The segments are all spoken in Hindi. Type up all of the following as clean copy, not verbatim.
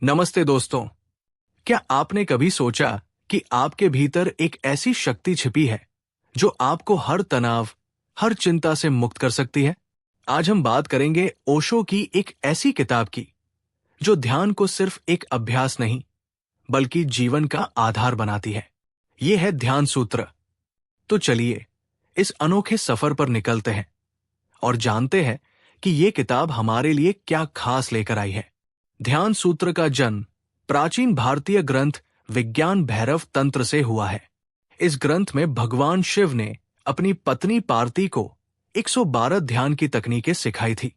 नमस्ते दोस्तों। क्या आपने कभी सोचा कि आपके भीतर एक ऐसी शक्ति छिपी है जो आपको हर तनाव, हर चिंता से मुक्त कर सकती है? आज हम बात करेंगे ओशो की एक ऐसी किताब की जो ध्यान को सिर्फ एक अभ्यास नहीं बल्कि जीवन का आधार बनाती है। ये है ध्यान सूत्र। तो चलिए इस अनोखे सफर पर निकलते हैं और जानते हैं कि ये किताब हमारे लिए क्या खास लेकर आई है। ध्यान सूत्र का जन्म प्राचीन भारतीय ग्रंथ विज्ञान भैरव तंत्र से हुआ है। इस ग्रंथ में भगवान शिव ने अपनी पत्नी पार्वती को 112 ध्यान की तकनीकें सिखाई थी।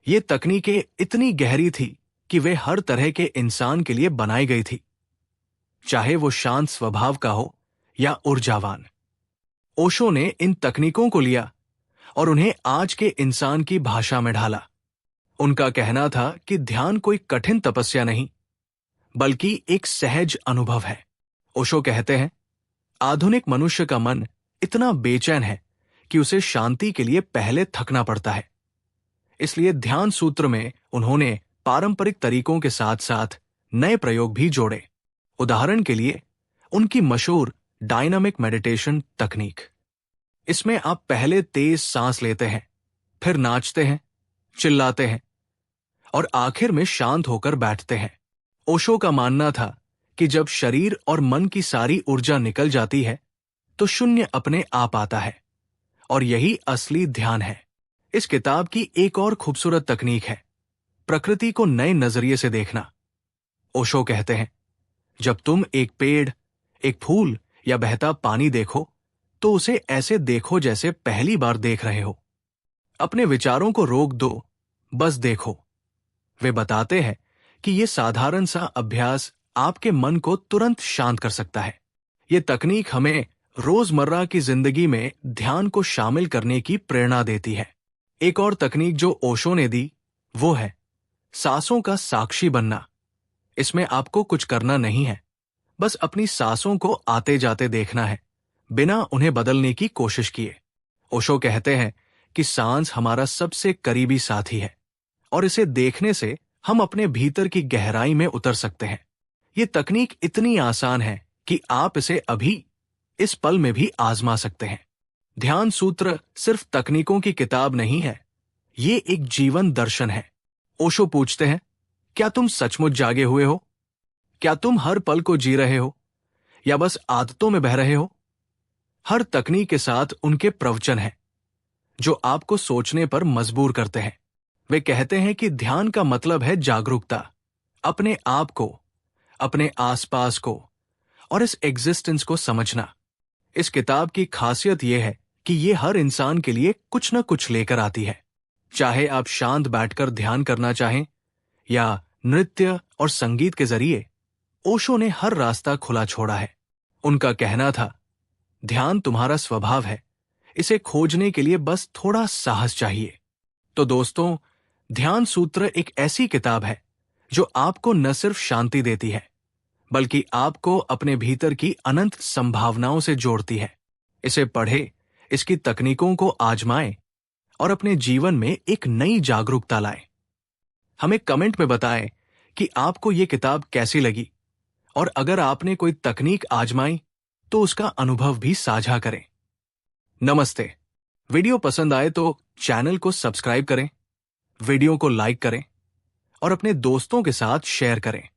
ये तकनीकें इतनी गहरी थी कि वे हर तरह के इंसान के लिए बनाई गई थी, चाहे वो शांत स्वभाव का हो या ऊर्जावान। ओशो ने इन तकनीकों को लिया और उन्हें आज के इंसान की भाषा में ढाला। उनका कहना था कि ध्यान कोई कठिन तपस्या नहीं बल्कि एक सहज अनुभव है। ओशो कहते हैं, आधुनिक मनुष्य का मन इतना बेचैन है कि उसे शांति के लिए पहले थकना पड़ता है। इसलिए ध्यान सूत्र में उन्होंने पारंपरिक तरीकों के साथ साथ नए प्रयोग भी जोड़े। उदाहरण के लिए उनकी मशहूर डायनामिक मेडिटेशन तकनीक। इसमें आप पहले तेज सांस लेते हैं, फिर नाचते हैं, चिल्लाते हैं और आखिर में शांत होकर बैठते हैं। ओशो का मानना था कि जब शरीर और मन की सारी ऊर्जा निकल जाती है तो शून्य अपने आप आता है और यही असली ध्यान है। इस किताब की एक और खूबसूरत तकनीक है प्रकृति को नए नजरिए से देखना। ओशो कहते हैं, जब तुम एक पेड़, एक फूल या बहता पानी देखो तो उसे ऐसे देखो जैसे पहली बार देख रहे हो। अपने विचारों को रोक दो, बस देखो। वे बताते हैं कि यह साधारण सा अभ्यास आपके मन को तुरंत शांत कर सकता है। ये तकनीक हमें रोजमर्रा की जिंदगी में ध्यान को शामिल करने की प्रेरणा देती है। एक और तकनीक जो ओशो ने दी वो है सांसों का साक्षी बनना। इसमें आपको कुछ करना नहीं है, बस अपनी सांसों को आते जाते देखना है, बिना उन्हें बदलने की कोशिश किए। ओशो कहते हैं कि सांस हमारा सबसे करीबी साथी है और इसे देखने से हम अपने भीतर की गहराई में उतर सकते हैं। ये तकनीक इतनी आसान है कि आप इसे अभी इस पल में भी आजमा सकते हैं। ध्यान सूत्र सिर्फ तकनीकों की किताब नहीं है, ये एक जीवन दर्शन है। ओशो पूछते हैं, क्या तुम सचमुच जागे हुए हो? क्या तुम हर पल को जी रहे हो या बस आदतों में बह रहे हो? हर तकनीक के साथ उनके प्रवचन हैं जो आपको सोचने पर मजबूर करते हैं। वे कहते हैं कि ध्यान का मतलब है जागरूकता, अपने आप को, अपने आसपास को और इस एग्जिस्टेंस को समझना। इस किताब की खासियत यह है कि यह हर इंसान के लिए कुछ न कुछ लेकर आती है। चाहे आप शांत बैठकर ध्यान करना चाहें या नृत्य और संगीत के जरिए, ओशो ने हर रास्ता खुला छोड़ा है। उनका कहना था, ध्यान तुम्हारा स्वभाव है, इसे खोजने के लिए बस थोड़ा साहस चाहिए। तो दोस्तों, ध्यान सूत्र एक ऐसी किताब है जो आपको न सिर्फ शांति देती है बल्कि आपको अपने भीतर की अनंत संभावनाओं से जोड़ती है। इसे पढ़े, इसकी तकनीकों को आजमाएं और अपने जीवन में एक नई जागरूकता लाएं। हमें कमेंट में बताएं कि आपको ये किताब कैसी लगी और अगर आपने कोई तकनीक आजमाई तो उसका अनुभव भी साझा करें। नमस्ते। वीडियो पसंद आए तो चैनल को सब्सक्राइब करें, वीडियो को लाइक करें और अपने दोस्तों के साथ शेयर करें।